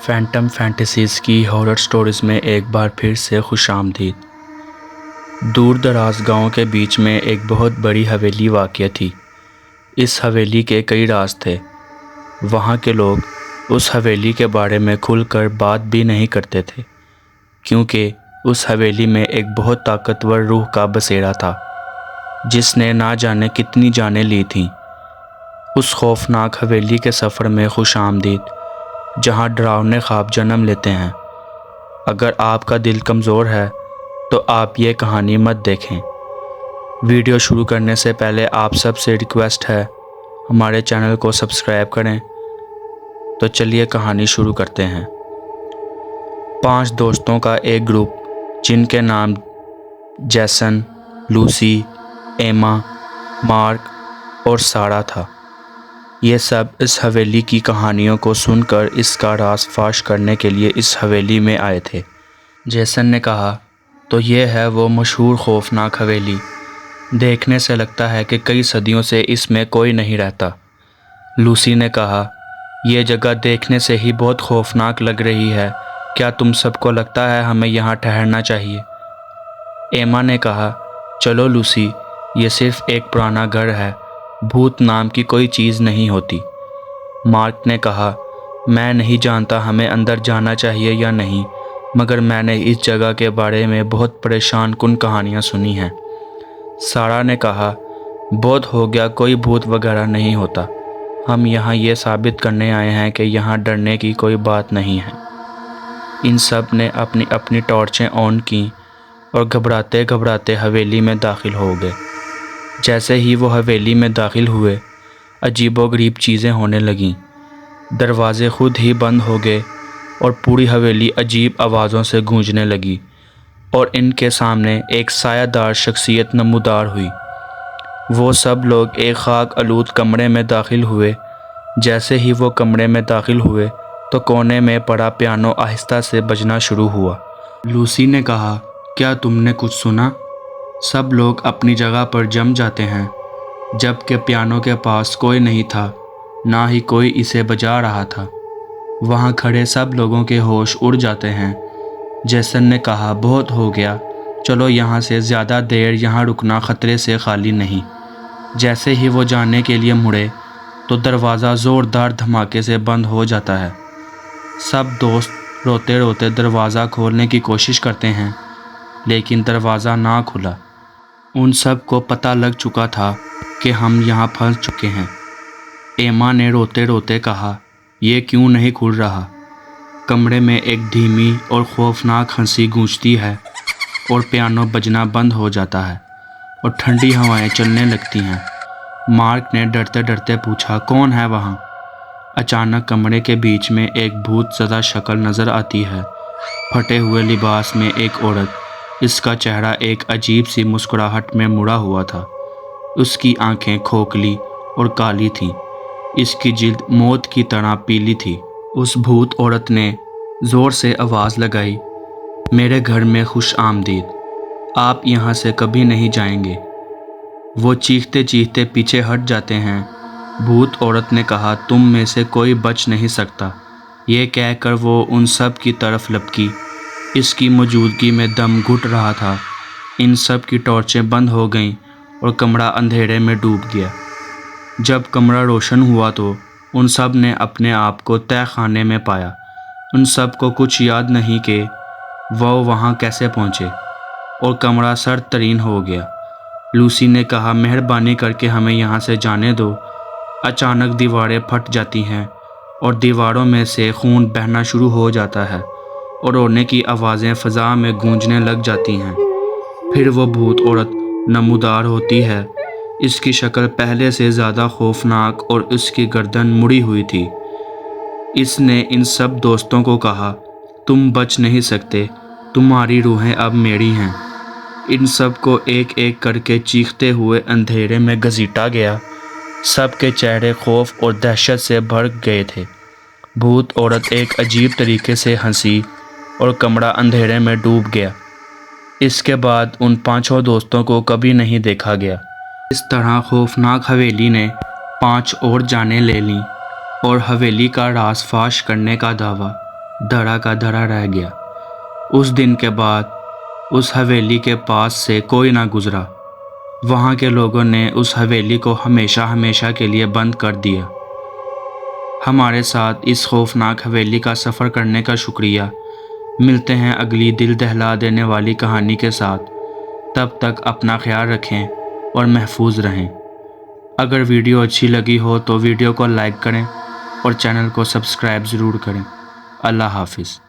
Phantom fantasies کی horror stories میں ایک بار پھر سے خوش آمدید۔ دور دراز گاؤں کے بیچ میں ایک بہت بڑی حویلی واقع تھی۔ اس حویلی کے کئی راز تھے۔ وہاں کے لوگ اس حویلی کے بارے میں کھل کر بات بھی نہیں کرتے تھے، کیونکہ اس حویلی میں ایک بہت طاقتور روح کا بسیرا تھا، جس نے نہ جانے کتنی جانیں لی تھیں۔ اس خوفناک حویلی کے سفر میں خوش آمدید، جہاں ڈراؤنے خواب جنم لیتے ہیں۔ اگر آپ کا دل کمزور ہے تو آپ یہ کہانی مت دیکھیں۔ ویڈیو شروع کرنے سے پہلے آپ سب سے ریکویسٹ ہے ہمارے چینل کو سبسکرائب کریں۔ تو چلیے کہانی شروع کرتے ہیں۔ 5 دوستوں کا ایک گروپ، جن کے نام جیسن، لوسی، ایما، مارک اور سارا تھا، یہ سب اس حویلی کی کہانیوں کو سن کر اس کا راز فاش کرنے کے لیے اس حویلی میں آئے تھے۔ جیسن نے کہا، تو یہ ہے وہ مشہور خوفناک حویلی۔ دیکھنے سے لگتا ہے کہ کئی صدیوں سے اس میں کوئی نہیں رہتا۔ لوسی نے کہا، یہ جگہ دیکھنے سے ہی بہت خوفناک لگ رہی ہے، کیا تم سب کو لگتا ہے ہمیں یہاں ٹھہرنا چاہیے؟ ایما نے کہا، چلو لوسی، یہ صرف ایک پرانا گھر ہے، بھوت نام کی کوئی چیز نہیں ہوتی۔ مارک نے کہا، میں نہیں جانتا ہمیں اندر جانا چاہیے یا نہیں، مگر میں نے اس جگہ کے بارے میں بہت پریشان کن کہانیاں سنی ہیں۔ سارا نے کہا، بہت ہو گیا، کوئی بھوت وغیرہ نہیں ہوتا، ہم یہاں یہ ثابت کرنے آئے ہیں کہ یہاں ڈرنے کی کوئی بات نہیں ہے۔ ان سب نے اپنی اپنی ٹارچیں آن کیں اور گھبراتے گھبراتے حویلی میں داخل ہو گئے۔ جیسے ہی وہ حویلی میں داخل ہوئے، عجیب و غریب چیزیں ہونے لگیں۔ دروازے خود ہی بند ہو گئے اور پوری حویلی عجیب آوازوں سے گونجنے لگی، اور ان کے سامنے ایک سایہ دار شخصیت نمودار ہوئی۔ وہ سب لوگ ایک خاک آلود کمرے میں داخل ہوئے۔ جیسے ہی وہ کمرے میں داخل ہوئے تو کونے میں پڑا پیانو آہستہ سے بجنا شروع ہوا۔ لوسی نے کہا، کیا تم نے کچھ سنا؟ سب لوگ اپنی جگہ پر جم جاتے ہیں، جبکہ پیانو کے پاس کوئی نہیں تھا، نہ ہی کوئی اسے بجا رہا تھا۔ وہاں کھڑے سب لوگوں کے ہوش اڑ جاتے ہیں۔ جیسن نے کہا، بہت ہو گیا، چلو یہاں سے زیادہ دیر یہاں رکنا خطرے سے خالی نہیں۔ جیسے ہی وہ جانے کے لیے مڑے تو دروازہ زوردار دھماکے سے بند ہو جاتا ہے۔ سب دوست روتے روتے دروازہ کھولنے کی کوشش کرتے ہیں، لیکن دروازہ نہ کھلا۔ ان سب کو پتہ لگ چکا تھا کہ ہم یہاں پھنس چکے ہیں۔ ایما نے روتے روتے کہا، یہ کیوں نہیں کھل رہا؟ کمرے میں ایک دھیمی اور خوفناک ہنسی گونجتی ہے، اور پیانو بجنا بند ہو جاتا ہے، اور ٹھنڈی ہوائیں چلنے لگتی ہیں۔ مارک نے ڈرتے ڈرتے پوچھا، کون ہے وہاں؟ اچانک کمرے کے بیچ میں ایک بھوت زدہ شکل نظر آتی ہے، پھٹے ہوئے لباس میں ایک عورت۔ اس کا چہرہ ایک عجیب سی مسکراہٹ میں مڑا ہوا تھا۔ اس کی آنکھیں کھوکھلی اور کالی تھیں، اس کی جلد موت کی طرح پیلی تھی۔ اس بھوت عورت نے زور سے آواز لگائی، میرے گھر میں خوش آمدید، آپ یہاں سے کبھی نہیں جائیں گے۔ وہ چیختے چیختے پیچھے ہٹ جاتے ہیں۔ بھوت عورت نے کہا، تم میں سے کوئی بچ نہیں سکتا۔ یہ کہہ کر وہ ان سب کی طرف لپکی۔ اس کی موجودگی میں دم گھٹ رہا تھا۔ ان سب کی ٹارچیں بند ہو گئیں اور کمرہ اندھیرے میں ڈوب گیا۔ جب کمرہ روشن ہوا تو ان سب نے اپنے آپ کو تہہ خانے میں پایا۔ ان سب کو کچھ یاد نہیں کہ وہ وہاں کیسے پہنچے، اور کمرہ سرد ترین ہو گیا۔ لوسی نے کہا، مہربانی کر کے ہمیں یہاں سے جانے دو۔ اچانک دیواریں پھٹ جاتی ہیں اور دیواروں میں سے خون بہنا شروع ہو جاتا ہے، اور رونے کی آوازیں فضا میں گونجنے لگ جاتی ہیں۔ پھر وہ بھوت عورت نمودار ہوتی ہے۔ اس کی شکل پہلے سے زیادہ خوفناک اور اس کی گردن مڑی ہوئی تھی۔ اس نے ان سب دوستوں کو کہا، تم بچ نہیں سکتے، تمہاری روحیں اب میری ہیں۔ ان سب کو ایک ایک کر کے چیختے ہوئے اندھیرے میں گھسیٹا گیا۔ سب کے چہرے خوف اور دہشت سے بھر گئے تھے۔ بھوت عورت ایک عجیب طریقے سے ہنسی اور کمرہ اندھیرے میں ڈوب گیا۔ اس کے بعد ان 5 دوستوں کو کبھی نہیں دیکھا گیا۔ اس طرح خوفناک حویلی نے 5 اور جانیں لے لیں، اور حویلی کا راز فاش کرنے کا دعویٰ دھڑا کا دھڑا رہ گیا۔ اس دن کے بعد اس حویلی کے پاس سے کوئی نہ گزرا۔ وہاں کے لوگوں نے اس حویلی کو ہمیشہ کے لیے بند کر دیا۔ ہمارے ساتھ اس خوفناک حویلی کا سفر کرنے کا شکریہ۔ ملتے ہیں اگلی دل دہلا دینے والی کہانی کے ساتھ۔ تب تک اپنا خیال رکھیں اور محفوظ رہیں۔ اگر ویڈیو اچھی لگی ہو تو ویڈیو کو لائک کریں اور چینل کو سبسکرائب ضرور کریں۔ اللہ حافظ۔